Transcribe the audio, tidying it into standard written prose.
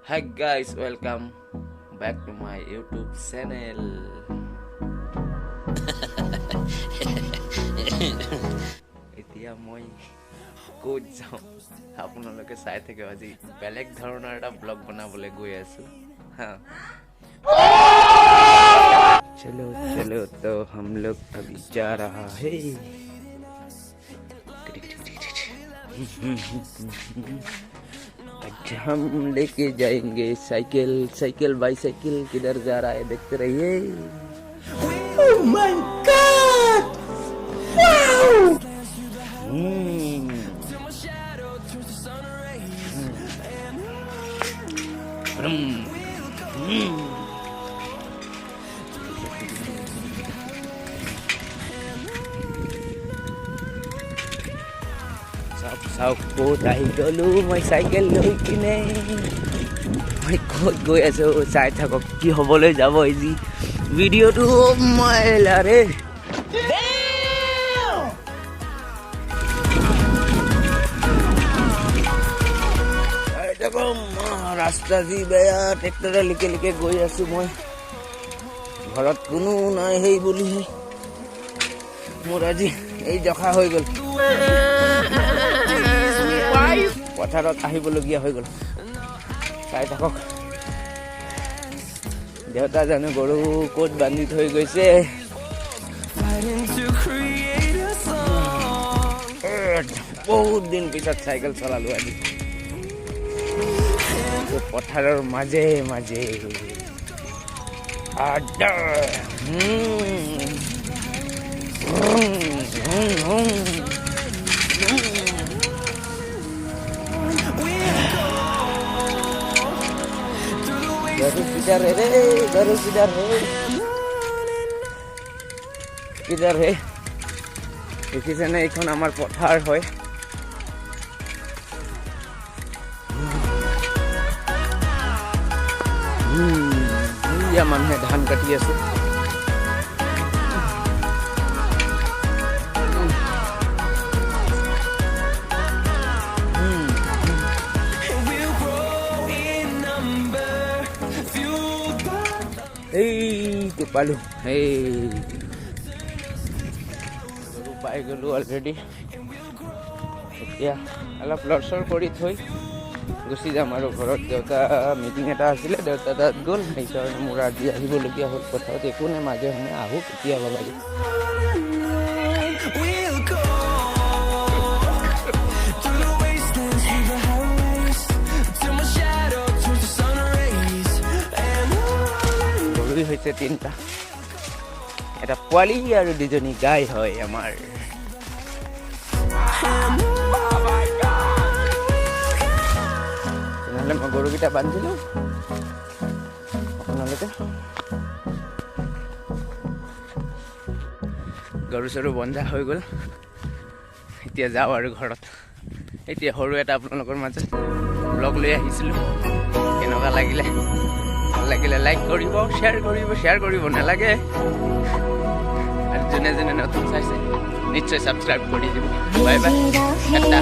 Hi guys, welcome back to my YouTube channel. এতিয়া মই ক'ত যাওঁ আপোনালোকে চাই থাকে আজি বেলেগ ধৰণৰ এটা ব্লগ বনাবলৈ গৈ আছো हाँ चलो चलो तो हम लोग अभी जा रहा है आज हम लेके जाएंगे साइकिल साइकिल बाईसाइकिल किधर जा रहा है देखते रहिए Oh my God! Wow! Sao cô tay gলো মই সাইকেল লৈ কিনে মই ক'ত গৈ আছো চাই থাকক কি হ'বলৈ যাব আজি ভিডিঅ'টো মই লাৰে দেখো ৰাস্তা যি বেয়া ট্ৰেক্টৰে লিকে লিকে গৈ আছো মই ঘৰত কোনো নাই সেই বুলি মোৰ আজি এই জখা হৈ গ'ল পথাৰত আহিবলগীয়া হৈ গ'ল চাই থাকক দেউতা জানো গৰু ক'ত বান্ধি থৈ গৈছে বহুত দিন পিছত চাইকেল চলালো আজি পথাৰৰ মাজে মাজে गरु किधर है देखिसे ना এখন আমার পথার হয় ইয়া মানুহে ধান কাটি আছে तो पालू पाई गलो अलरेडी अलग लरसर कर थी गुसि जाम और घर देवता मीटिंग एटा आছিলে देवता तात गल সেইকাৰণে মোৰ আজি আহিবলগীয়া হ'ল পথাৰত একো নাই মাজে সময়ে আহো কেতিয়াবা লাগে হৈছে তিনটা এটা পোৱালি আৰু দুজনী গাই হয় আমাৰ নহলে মই গৰুকেইটা বান্ধিলো আপোনালোকে গৰু চৰু বন্ধা হৈ গ'ল এতিয়া যাওঁ আৰু ঘৰত এতিয়া সৰু এটা আপোনালোকৰ মাজত ব্লগ লৈ আহিছিলোঁ কেনেকুৱা লাগিলে লাগিলে লাইক কৰিব শ্বেয়াৰ কৰিব নালাগে আৰু যোনে যোনে নতুন চাইছে নিশ্চয় ছাবস্ক্ৰাইব কৰি দিব বাই বাই টাটা